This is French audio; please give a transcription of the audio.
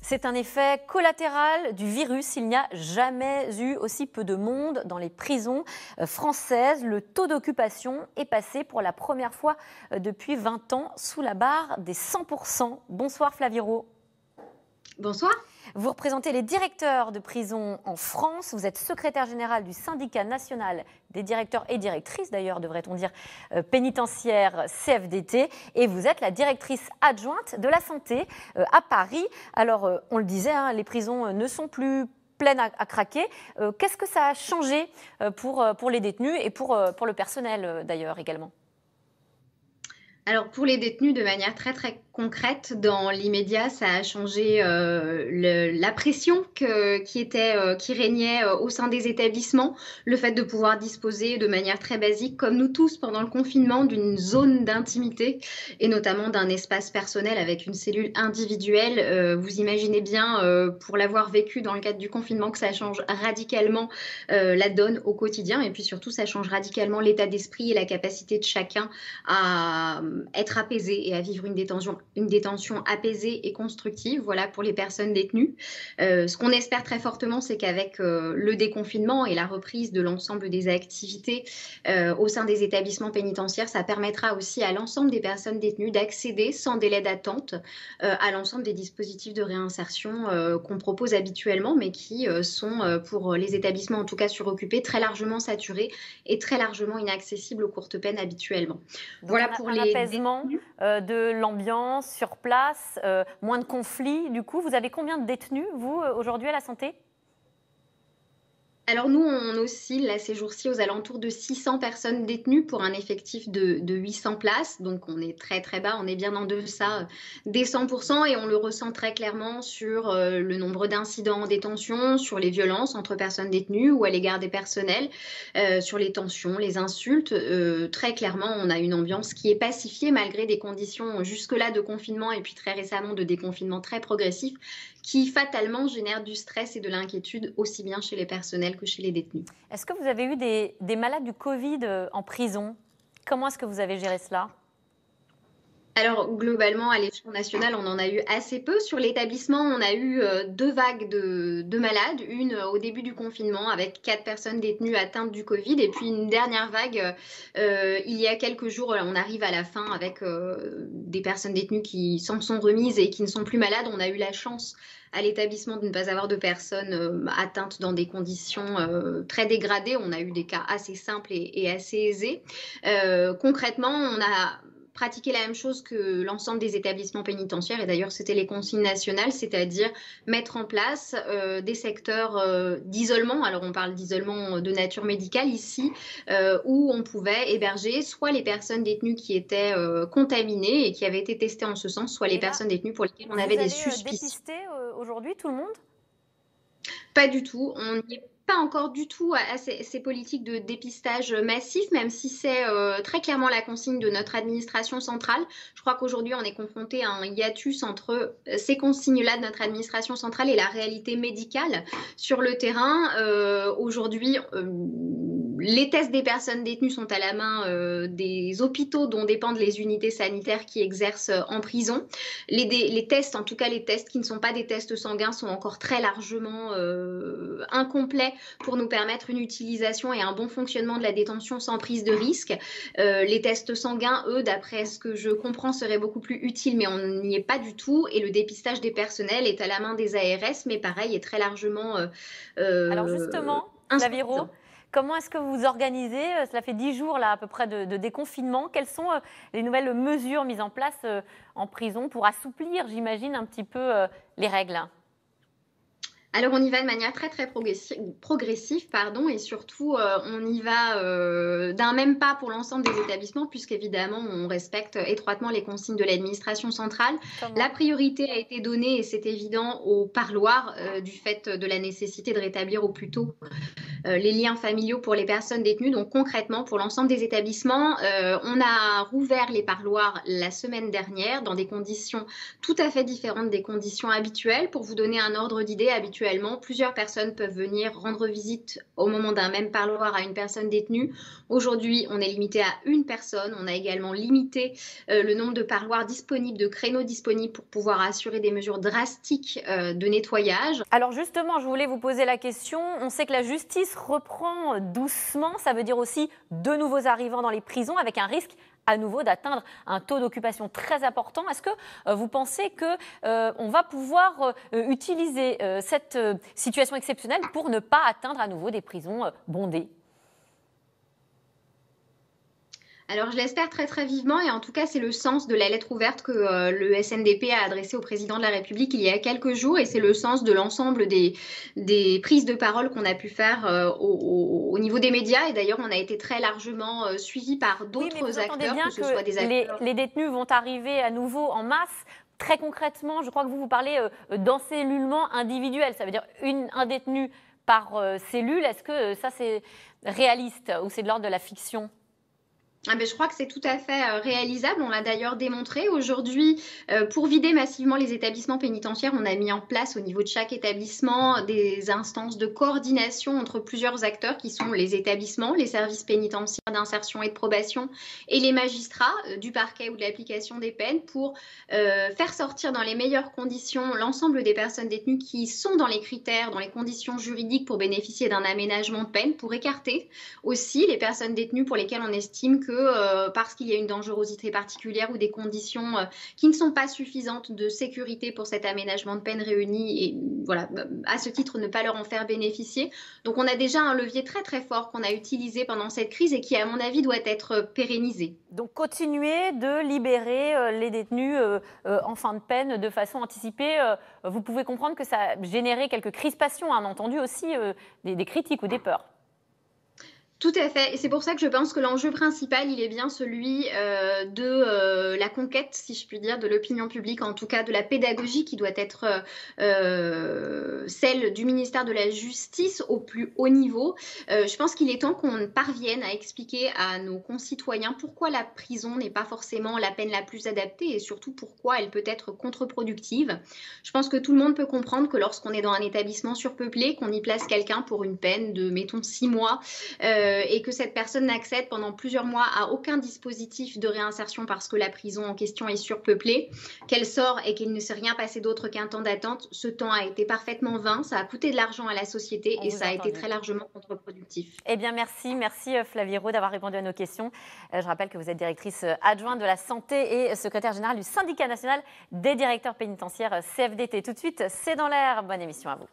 C'est un effet collatéral du virus. Il n'y a jamais eu aussi peu de monde dans les prisons françaises. Le taux d'occupation est passé pour la première fois depuis 20 ans sous la barre des 100%. Bonsoir Flavie Rault. Bonsoir. Vous représentez les directeurs de prison en France. Vous êtes secrétaire général du syndicat national des directeurs et directrices, d'ailleurs, devrait-on dire, pénitentiaires CFDT. Et vous êtes la directrice adjointe de la santé à Paris. Alors, on le disait, hein, les prisons ne sont plus pleines à craquer. Qu'est-ce que ça a changé pour les détenus et pour le personnel, d'ailleurs, également ? Alors pour les détenus, de manière très concrète, dans l'immédiat, ça a changé la pression qui régnait au sein des établissements, le fait de pouvoir disposer de manière très basique, comme nous tous pendant le confinement, d'une zone d'intimité et notamment d'un espace personnel avec une cellule individuelle. Vous imaginez bien, pour l'avoir vécu dans le cadre du confinement, que ça change radicalement la donne au quotidien et puis surtout ça change radicalement l'état d'esprit et la capacité de chacun à être apaisé et à vivre une détention apaisée et constructive, voilà, pour les personnes détenues. Ce qu'on espère très fortement, c'est qu'avec le déconfinement et la reprise de l'ensemble des activités au sein des établissements pénitentiaires, ça permettra aussi à l'ensemble des personnes détenues d'accéder sans délai d'attente à l'ensemble des dispositifs de réinsertion qu'on propose habituellement, mais qui sont pour les établissements en tout cas suroccupés très largement saturés et très largement inaccessibles aux courtes peines habituellement. Donc voilà pour les apaisement de l'ambiance sur place, moins de conflits. Du coup, vous avez combien de détenus, vous, aujourd'hui, à la santé ? Alors nous, on oscille là, ces jours-ci aux alentours de 600 personnes détenues pour un effectif de 800 places. Donc on est très bas, on est bien en deçà des 100% et on le ressent très clairement sur le nombre d'incidents en détention, sur les violences entre personnes détenues ou à l'égard des personnels, sur les tensions, les insultes. Très clairement, on a une ambiance qui est pacifiée malgré des conditions jusque-là de confinement et puis très récemment de déconfinement très progressif qui fatalement génèrent du stress et de l'inquiétude aussi bien chez les personnels que chez les détenus. Est-ce que vous avez eu des malades du Covid en prison ? Comment est-ce que vous avez géré cela ? Alors globalement, à l'échelon national, on en a eu assez peu. Sur l'établissement, on a eu 2 vagues de malades. Une au début du confinement avec 4 personnes détenues atteintes du Covid et puis une dernière vague il y a quelques jours. On arrive à la fin avec des personnes détenues qui s'en sont remises et qui ne sont plus malades. On a eu la chance à l'établissement de ne pas avoir de personnes atteintes dans des conditions très dégradées. On a eu des cas assez simples et assez aisés. Concrètement, on a pratiquer la même chose que l'ensemble des établissements pénitentiaires et d'ailleurs c'était les consignes nationales, c'est-à-dire mettre en place des secteurs d'isolement, alors on parle d'isolement de nature médicale ici, où on pouvait héberger soit les personnes détenues qui étaient contaminées et qui avaient été testées en ce sens, soit les personnes détenues pour lesquelles on avait des suspicions. Vous allez dépister aujourd'hui tout le monde ? Pas du tout, on n'y est pas encore du tout à ces politiques de dépistage massif, même si c'est très clairement la consigne de notre administration centrale. Je crois qu'aujourd'hui, on est confronté à un hiatus entre ces consignes-là de notre administration centrale et la réalité médicale sur le terrain. Aujourd'hui, les tests des personnes détenues sont à la main des hôpitaux dont dépendent les unités sanitaires qui exercent en prison. Les tests, en tout cas les tests qui ne sont pas des tests sanguins, sont encore très largement incomplets pour nous permettre une utilisation et un bon fonctionnement de la détention sans prise de risque. Les tests sanguins, eux, d'après ce que je comprends, seraient beaucoup plus utiles, mais on n'y est pas du tout. Et le dépistage des personnels est à la main des ARS, mais pareil, est très largement Alors justement, Flavie Rault, comment est-ce que vous vous organisez ? Cela fait 10 jours là, à peu près de déconfinement. Quelles sont les nouvelles mesures mises en place en prison pour assouplir, j'imagine, un petit peu les règles ? Alors on y va de manière très progressive, et surtout on y va d'un même pas pour l'ensemble des établissements puisqu'évidemment on respecte étroitement les consignes de l'administration centrale. La priorité a été donnée, et c'est évident, au parloir du fait de la nécessité de rétablir au plus tôt les liens familiaux pour les personnes détenues. Donc concrètement, pour l'ensemble des établissements, on a rouvert les parloirs la semaine dernière dans des conditions tout à fait différentes des conditions habituelles. Pour vous donner un ordre d'idée, habituellement, plusieurs personnes peuvent venir rendre visite au moment d'un même parloir à une personne détenue. Aujourd'hui, on est limité à une personne. On a également limité le nombre de parloirs disponibles, de créneaux disponibles pour pouvoir assurer des mesures drastiques de nettoyage. Alors justement, je voulais vous poser la question. On sait que la justice reprend doucement. Ça veut dire aussi de nouveaux arrivants dans les prisons avec un risque à nouveau d'atteindre un taux d'occupation très important. Est-ce que vous pensez qu'on va pouvoir utiliser cette situation exceptionnelle pour ne pas atteindre à nouveau des prisons bondées ? Alors, je l'espère très très vivement et en tout cas, c'est le sens de la lettre ouverte que le SNDP a adressée au président de la République il y a quelques jours et c'est le sens de l'ensemble des prises de parole qu'on a pu faire au niveau des médias et d'ailleurs, on a été très largement suivis par d'autres acteurs, bien que ce soit des acteurs... les détenus vont arriver à nouveau en masse. Très concrètement, je crois que vous parlez d'encellulement individuel. Ça veut dire un détenu par cellule. Est-ce que ça, c'est réaliste ou c'est de l'ordre de la fiction ? Ah ben, je crois que c'est tout à fait réalisable. On l'a d'ailleurs démontré. Aujourd'hui, pour vider massivement les établissements pénitentiaires, on a mis en place au niveau de chaque établissement des instances de coordination entre plusieurs acteurs qui sont les établissements, les services pénitentiaires d'insertion et de probation et les magistrats du parquet ou de l'application des peines pour faire sortir dans les meilleures conditions l'ensemble des personnes détenues qui sont dans les critères, dans les conditions juridiques pour bénéficier d'un aménagement de peine, pour écarter aussi les personnes détenues pour lesquelles on estime que parce qu'il y a une dangerosité particulière ou des conditions qui ne sont pas suffisantes de sécurité pour cet aménagement de peine réuni et voilà, à ce titre ne pas leur en faire bénéficier. Donc on a déjà un levier très très fort qu'on a utilisé pendant cette crise et qui à mon avis doit être pérennisé. Donc continuer de libérer les détenus en fin de peine de façon anticipée. Vous pouvez comprendre que ça a généré quelques crispations, hein, entendu aussi des critiques ou des peurs. Tout à fait. Et c'est pour ça que je pense que l'enjeu principal, il est bien celui de la conquête, si je puis dire, de l'opinion publique, en tout cas de la pédagogie qui doit être celle du ministère de la Justice au plus haut niveau. Je pense qu'il est temps qu'on parvienne à expliquer à nos concitoyens pourquoi la prison n'est pas forcément la peine la plus adaptée et surtout pourquoi elle peut être contre-productive. Je pense que tout le monde peut comprendre que lorsqu'on est dans un établissement surpeuplé, qu'on y place quelqu'un pour une peine de, mettons, 6 mois, et que cette personne n'accède pendant plusieurs mois à aucun dispositif de réinsertion parce que la prison en question est surpeuplée, qu'elle sort et qu'il ne s'est rien passé d'autre qu'un temps d'attente, ce temps a été parfaitement vain, ça a coûté de l'argent à la société et ça a été très largement contre-productif. Eh bien merci Flavie Raud d'avoir répondu à nos questions. Je rappelle que vous êtes directrice adjointe de la santé et secrétaire générale du syndicat national des directeurs pénitentiaires CFDT. Tout de suite, c'est dans l'air. Bonne émission à vous.